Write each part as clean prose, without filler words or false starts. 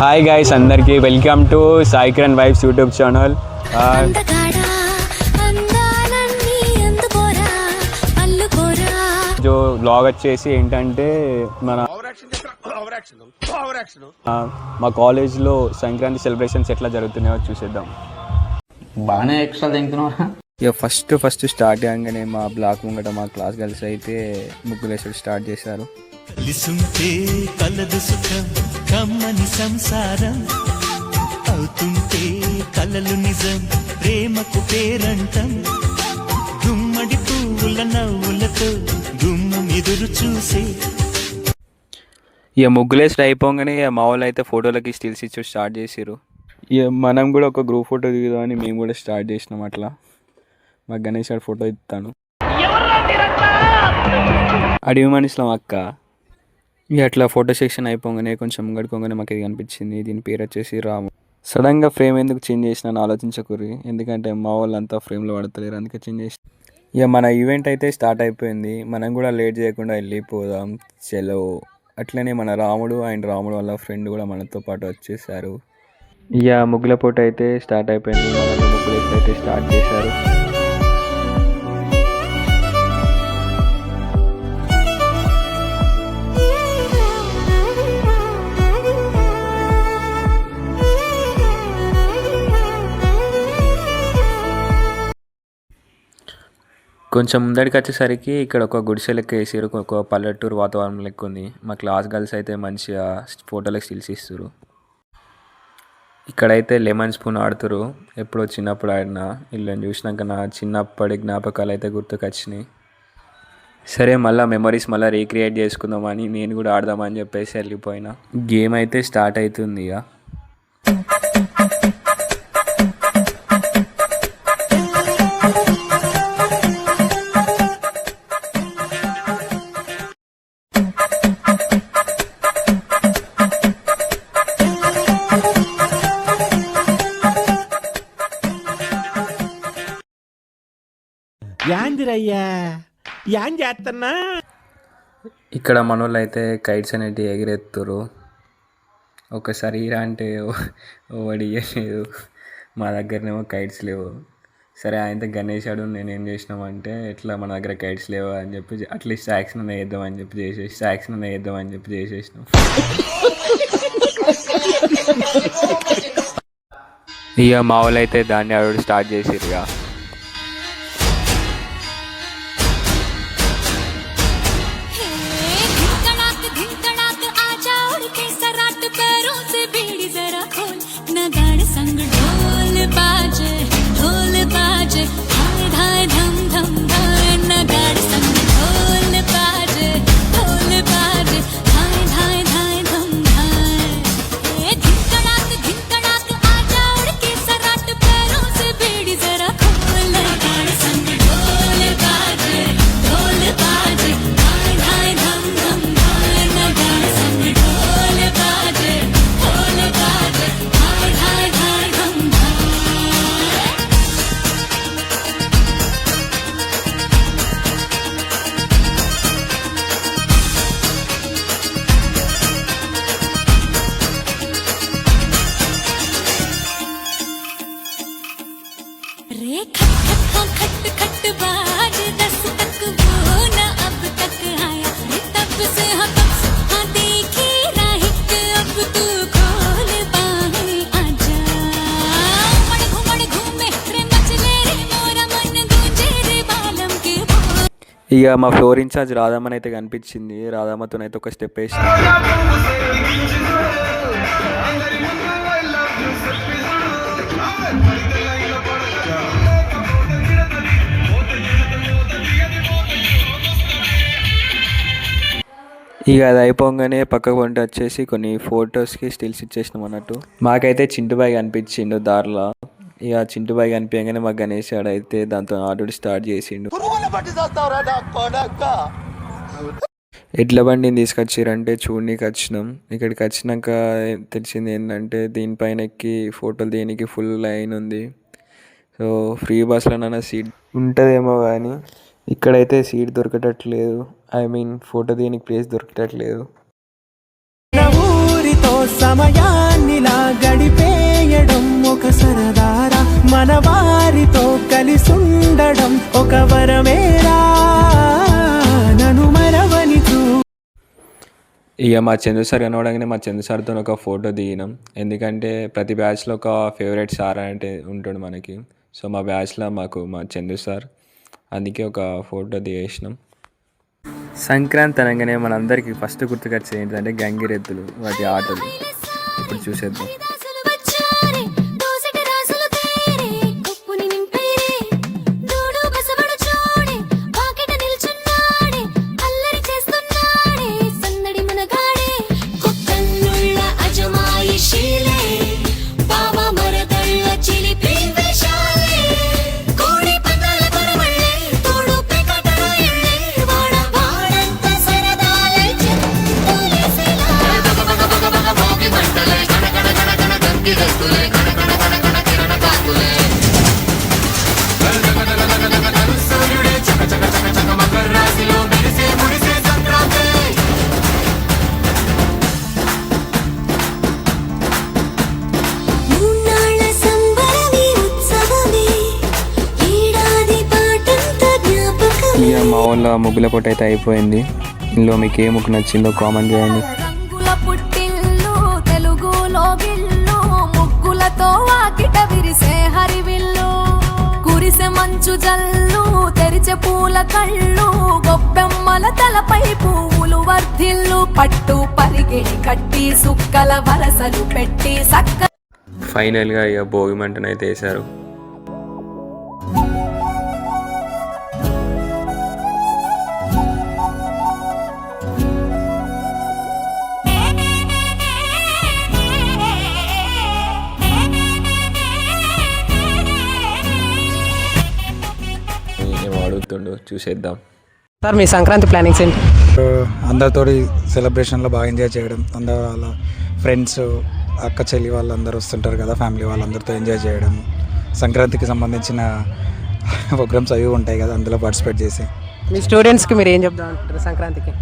Hi guys అందరికీ welcome to Sai Kiran vibes YouTube channel. జో blog వచ్చేసి ఏంటంటే మా కాలేజ్లో సంక్రాంతి సెలబ్రేషన్స్ ఎట్లా జరుగుతున్నాయో చూసేద్దాం. బాగానే ఎక్స్ట్రా తింటున్నా. ఇక ఫస్ట్ స్టార్ట్ కాగానే మా బ్లాక్ ముంగట మా క్లాస్ గర్ల్స్ అయితే ముగ్గులేసుడు స్టార్ట్ చేశారు. కలిసుంటే కలదు సుఖం కమ్మని సంసారం అవుతుంటే కలలు నిజం ప్రేమకు పేరంటం గుమ్మడి పువ్వుల నవ్వులతో గుమ్మం ఎదురు చూసే. ఇక ముగ్గులేసుడు అయిపోగానే మా వాళ్ళు అయితే ఫోటోలకి స్టిల్స్ ఇచ్చి స్టార్ట్ చేసారు. ఇక మనం కూడా ఒక గ్రూప్ ఫోటో దిగుదామని మేము కూడా స్టార్ట్ చేసినాం. అట్లా మా గణేష్ గారు ఫోటో ఇస్తాను అడివి మనిషిలో అక్క. ఇక అట్లా ఫోటో సెక్షన్ అయిపోగానే కొంచెం గడుకోగానే మాకు ఇది కనిపించింది. దీని పేరు వచ్చేసి రాము. సడన్గా ఫ్రేమ్ ఎందుకు చేంజ్ చేసినా ఆలోచించకూరి, ఎందుకంటే మా వాళ్ళంతా ఫ్రేమ్లో పడతలేరు, అందుకే చేంజ్ చేసి. ఇక మన ఈవెంట్ అయితే స్టార్ట్ అయిపోయింది. మనం కూడా లేట్ చేయకుండా వెళ్ళిపోదాం చలో. అట్లనే మన రాముడు అండ్ రాముడు వాళ్ళ ఫ్రెండ్ కూడా మనతో పాటు వచ్చేసారు. ఇక ముగ్గుల పోటీ అయితే స్టార్ట్ అయిపోయింది. మన ముగ్గులు అయితే స్టార్ట్ చేశారు. కొంచెం ముందడికి వచ్చేసరికి ఇక్కడ ఒక గుడిసె లెక్క వేసారు. ఒక పల్లెటూరు వాతావరణం లెక్క ఉంది. మా క్లాస్ గర్ల్స్ అయితే మంచిగా ఫోటోలకు స్టిల్స్ ఇస్తారు. ఇక్కడైతే లెమన్ స్పూన్ ఆడుతారు. ఎప్పుడో చిన్నప్పుడు ఆడిన వీళ్ళని చూసినాక నా చిన్నప్పటి జ్ఞాపకాలు అయితే గుర్తుకొచ్చినాయి. సరే మళ్ళీ మెమరీస్ మళ్ళీ రీక్రియేట్ చేసుకుందామని నేను కూడా ఆడదామని చెప్పేసి వెళ్ళిపోయినా. గేమ్ అయితే స్టార్ట్ అవుతుంది. ఇక యాందిరయ్యా యాన్ చేస్తున్నా. ఇక్కడ మనోళ్ళు అయితే కైట్స్ అనేవి ఎగిరెత్తురు. ఒకసారి ఇరా అంటే ఓడి ఇయ్యలేదు. మా దగ్గరనేమో కైట్స్ లేవు. సరే ఆయనతో గణేష్ ఆడు నేనేం చేసినామంటే ఎట్లా మన దగ్గర కైట్స్ లేవు అని చెప్పి అట్లీస్ట్ యాక్షన్ అన్న వేద్దామని చెప్పి చేసేసినాం. ఇక మా వాళ్ళు అయితే దాన్ని ఆడు స్టార్ట్ చేసిరు. ఇక ఇక మా ఫ్లోర్ ఇన్ఛార్జ్ రాధమ్మని అయితే కనిపించింది. రాధమ్మతోనైతే ఒక స్టెప్ వేసి ఇక అది అయిపోగానే పక్కకు వంట వచ్చేసి కొన్ని ఫొటోస్కి స్టిల్స్ ఇచ్చేసినాం అన్నట్టు. మాకైతే చింటుబాయ్ కనిపించిండు దారిలో. ఇక చింటుబాయ్ కనిపించగానే మా గణేష్ అయితే దాంతో ఆటోడి స్టార్ట్ చేసిండు. ఎడ్ల బండిని తీసుకొచ్చారంటే చూడనీకి వచ్చినాం. ఇక్కడికి వచ్చినాక తెలిసింది ఏంటంటే దీనిపైన ఎక్కి ఫోటోలు తీయడానికి ఫుల్ లైన్ ఉంది. సో ఫ్రీ బస్లోనైనా సీట్ ఉంటుందేమో కానీ ఇక్కడైతే సీట్ దొరికేటట్లేదు. ఐ మీన్ ఫోటో తీయడానికి ప్లేస్ దొరికేటట్లేదు. ఊరితో సమయాన్ని కలిసుండడం ఒక వరమేరా నన్ను మరవని ఇక మా చందు సార్ కనవడంగానే మా చందు సార్తో ఒక ఫోటో దిగినాం. ఎందుకంటే ప్రతి బ్యాచ్లో ఒక ఫేవరెట్ సార్ అంటే ఉంటాడు మనకి. సో మా బ్యాచ్లో మాకు మా చందు సార్, అందుకే ఒక ఫోటో దిగేసినాం. సంక్రాంతి అనగానే మనందరికీ ఫస్ట్ గుర్తుకొచ్చేది ఏంటంటే గంగిరెద్దులు, వాటి ఆటలు. ఇప్పుడు చూసేద్దాం. ఇక మా వాళ్ళ ముగ్గుల పొట్టు అయితే అయిపోయింది. ఇందులో మీకు ఏ ముగ్గు నచ్చిందో కామెంట్ చేయండి. రంగుల పుట్టిల్లు తెలుగులో గిల్లు ముగ్గులతో వాకిట విరిసే హరివిల్లు కురిసె మంచు జల్లు తెరిచే పూల కళ్ళు గొప్పెమ్మల తలపై పువ్వులు వర్ధిల్లు పట్టు పరిగిడి కట్టి సుక్కల వరసలు పెట్టి సక్క. ఫైనల్గా ఇక భోగి మంటనైతే వేశారు. అడుగుతుండు, చూసేద్దాం. సార్ మీ సంక్రాంతి ప్లానింగ్స్ ఏంటి? అందరితో సెలబ్రేషన్లో బాగా ఎంజాయ్ చేయడం, అందరు వాళ్ళ ఫ్రెండ్స్ అక్క చెల్లి వాళ్ళందరూ వస్తుంటారు కదా, ఫ్యామిలీ వాళ్ళందరితో ఎంజాయ్ చేయడం, సంక్రాంతికి సంబంధించిన ప్రోగ్రామ్స్ అవి ఉంటాయి కదా, అందులో పార్టిసిపేట్ చేసి. మీ స్టూడెంట్స్కి మీరు ఏం చెప్దాం అంటారు సంక్రాంతికి?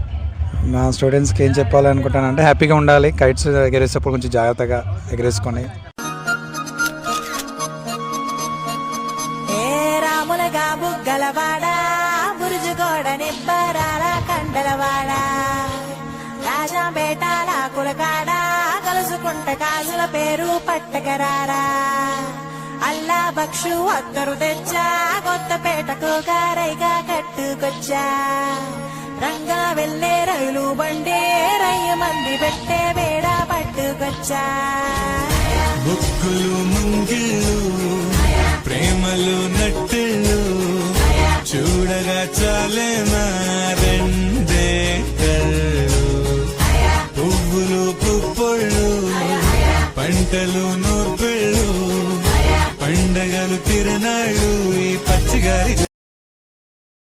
మా స్టూడెంట్స్కి ఏం చెప్పాలనుకుంటానంటే హ్యాపీగా ఉండాలి, కైట్స్ ఎగరేసేప్పుడు కొంచెం జాగ్రత్తగా ఎగరేసుకొని. బుగ్గలవాడా బురుజుగోడ నిబ్బరాల కండలవాడ రాజాపేటాల కులకాడ కలుసుకుంట కాజుల పేరు పట్టకరారా అల్లా బక్షు అక్కరు తెచ్చా కొత్తపేటకు గారైగా కట్టుకొచ్చా రంగా వెళ్ళే రైలు బండి రయ్య మంది పెట్టే వేడ పట్టుకొచ్చా బుక్కులు ముంగిళ్ళు ప్రేమలు నట్టిళ్ళు చూడగా చాలే రెండే కళ్ళు పువ్వులు పుప్పొళ్ళు పంటలు నూర్పిళ్ళు పండగలు తిరునాళ్ళు ఈ పచ్చిగారి